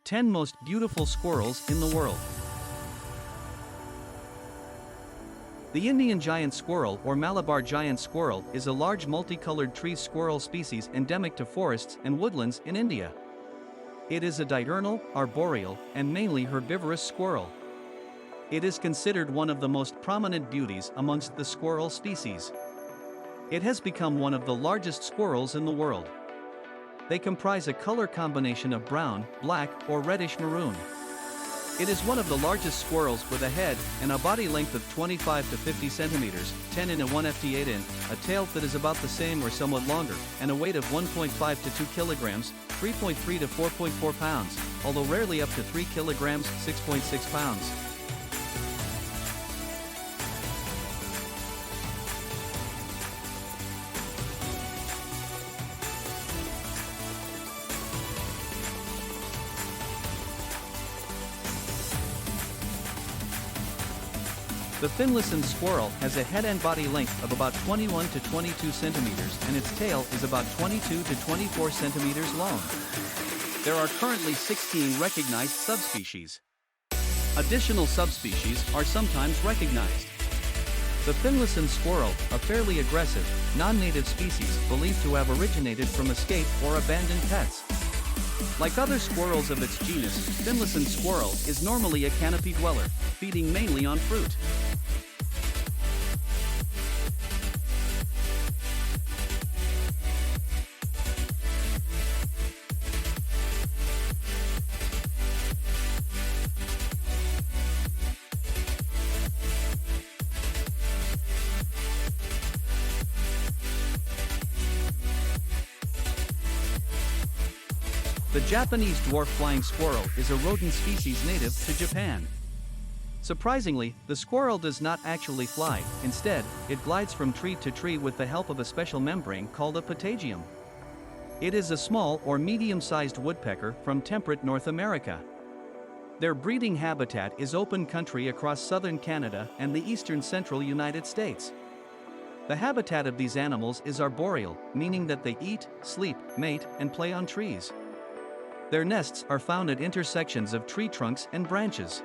10 most beautiful squirrels in the world. The Indian giant squirrel or Malabar giant squirrel is a large multicolored tree squirrel species endemic to forests and woodlands in India. It is a diurnal, arboreal, and mainly herbivorous squirrel. It is considered one of the most prominent beauties amongst the squirrel species. It has become one of the largest squirrels in the world. They comprise a color combination of brown, black, or reddish maroon. It is one of the largest squirrels with a head and a body length of 25 to 50 centimeters, 10 in and 1 ft 8 in, a tail that is about the same or somewhat longer, and a weight of 1.5 to 2 kilograms, 3.3 to 4.4 pounds, although rarely up to 3 kilograms, 6.6 pounds. The finless squirrel has a head and body length of about 21 to 22 centimeters and its tail is about 22 to 24 centimeters long. There are currently 16 recognized subspecies. Additional subspecies are sometimes recognized. The finless squirrel, a fairly aggressive, non-native species believed to have originated from escaped or abandoned pets. Like other squirrels of its genus, finless squirrel is normally a canopy dweller, feeding mainly on fruit. The Japanese dwarf flying squirrel is a rodent species native to Japan. Surprisingly, the squirrel does not actually fly, instead, it glides from tree to tree with the help of a special membrane called a patagium. It is a small or medium-sized woodpecker from temperate North America. Their breeding habitat is open country across southern Canada and the eastern central United States. The habitat of these animals is arboreal, meaning that they eat, sleep, mate, and play on trees. Their nests are found at intersections of tree trunks and branches.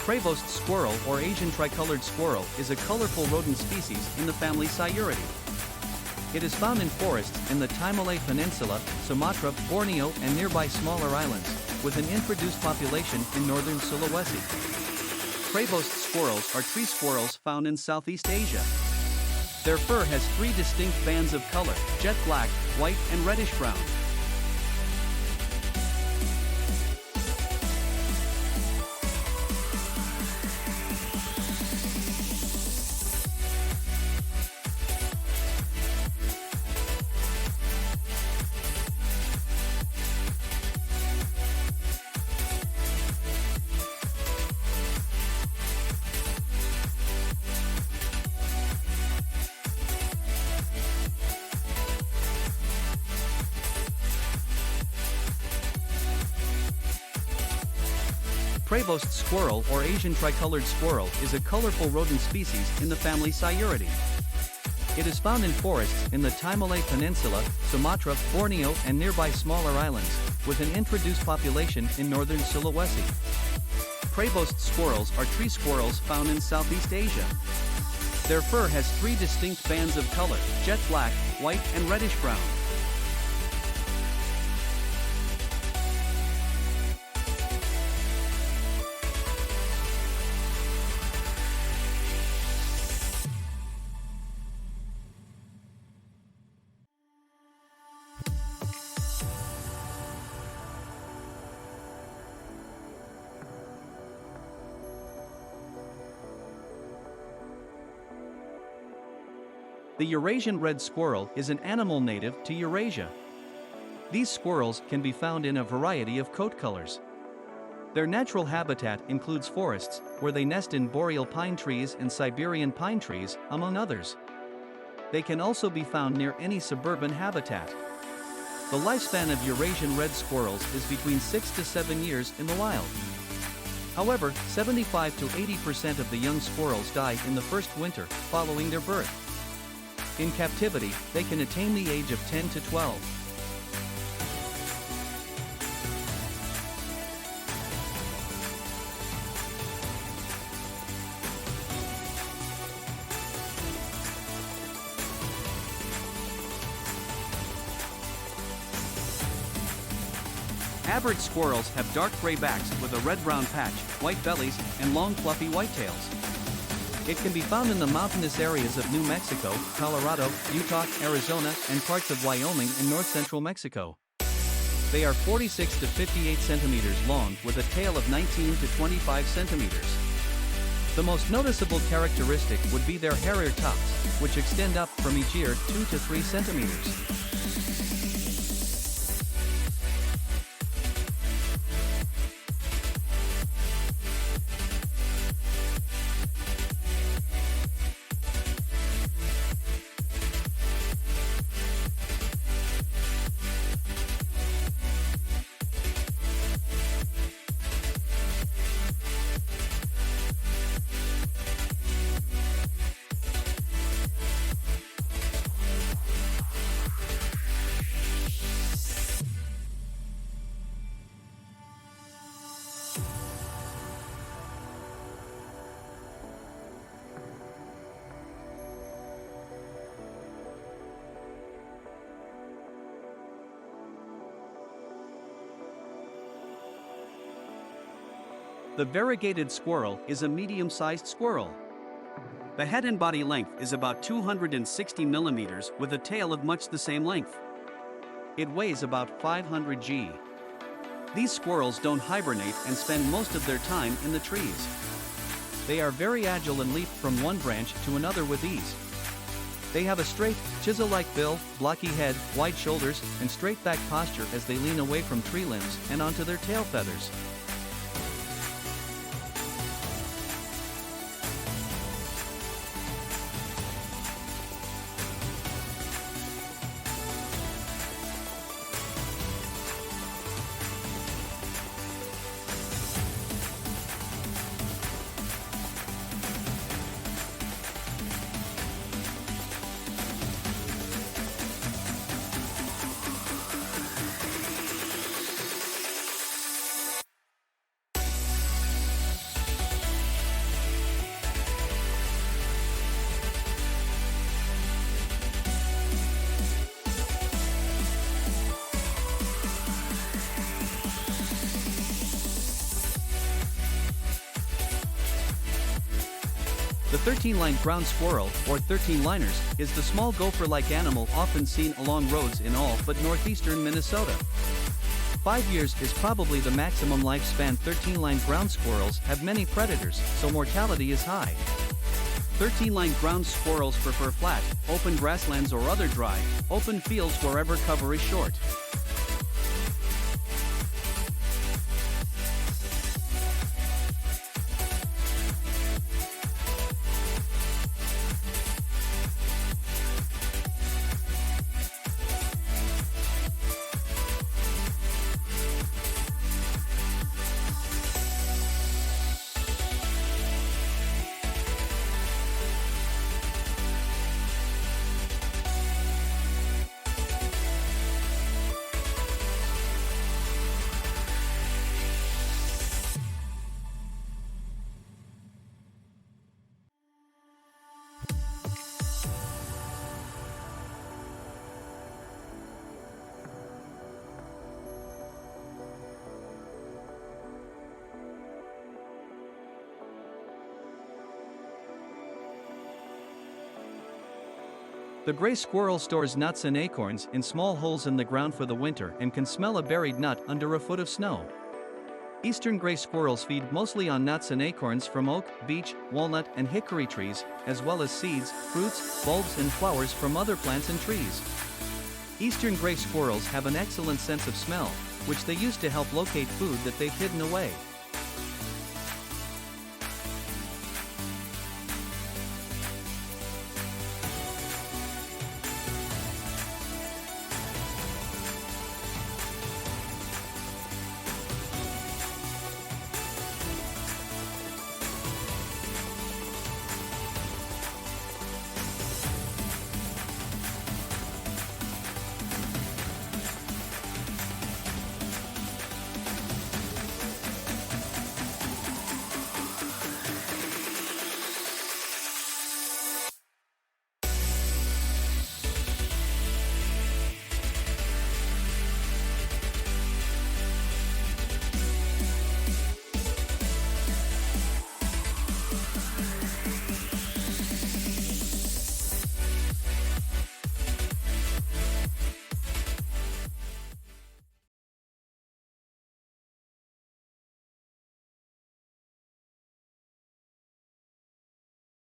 Prevost squirrel or Asian tricolored squirrel is a colorful rodent species in the family Sciuridae. It is found in forests in the Timor Peninsula, Sumatra, Borneo and nearby smaller islands, with an introduced population in northern Sulawesi. Prevost squirrels are tree squirrels found in Southeast Asia. Their fur has 3 distinct bands of color: jet black, white and reddish brown. Prevost squirrel or Asian tricolored squirrel is a colorful rodent species in the family Sciuridae. It is found in forests in the Timor Peninsula, Sumatra, Borneo and nearby smaller islands, with an introduced population in northern Sulawesi. Prevost squirrels are tree squirrels found in Southeast Asia. Their fur has 3 distinct bands of color: jet black, white and reddish brown. The Eurasian red squirrel is an animal native to Eurasia. These squirrels can be found in a variety of coat colors. Their natural habitat includes forests, where they nest in boreal pine trees and Siberian pine trees, among others. They can also be found near any suburban habitat. The lifespan of Eurasian red squirrels is between 6 to 7 years in the wild. However, 75 to 80% of the young squirrels die in the first winter, following their birth. In captivity, they can attain the age of 10 to 12. Average squirrels have dark gray backs with a red-brown patch, white bellies, and long fluffy white tails. It can be found in the mountainous areas of New Mexico, Colorado, Utah, Arizona, and parts of Wyoming and north-central Mexico. They are 46 to 58 centimeters long with a tail of 19 to 25 centimeters. The most noticeable characteristic would be their hair ear tops, which extend up from each ear 2 to 3 centimeters. The variegated squirrel is a medium-sized squirrel. The head and body length is about 260 millimeters with a tail of much the same length. It weighs about 500 g. These squirrels don't hibernate and spend most of their time in the trees. They are very agile and leap from one branch to another with ease. They have a straight, chisel-like bill, blocky head, wide shoulders, and straight back posture as they lean away from tree limbs and onto their tail feathers. The 13-lined ground squirrel, or 13-liners, is the small gopher-like animal often seen along roads in all but northeastern Minnesota. 5 years is probably the maximum lifespan. 13-lined ground squirrels have many predators, so mortality is high. 13-lined ground squirrels prefer flat, open grasslands or other dry, open fields wherever cover is short. The gray squirrel stores nuts and acorns in small holes in the ground for the winter and can smell a buried nut under a foot of snow. Eastern gray squirrels feed mostly on nuts and acorns from oak, beech, walnut, and hickory trees, as well as seeds, fruits, bulbs, and flowers from other plants and trees. Eastern gray squirrels have an excellent sense of smell, which they use to help locate food that they've hidden away.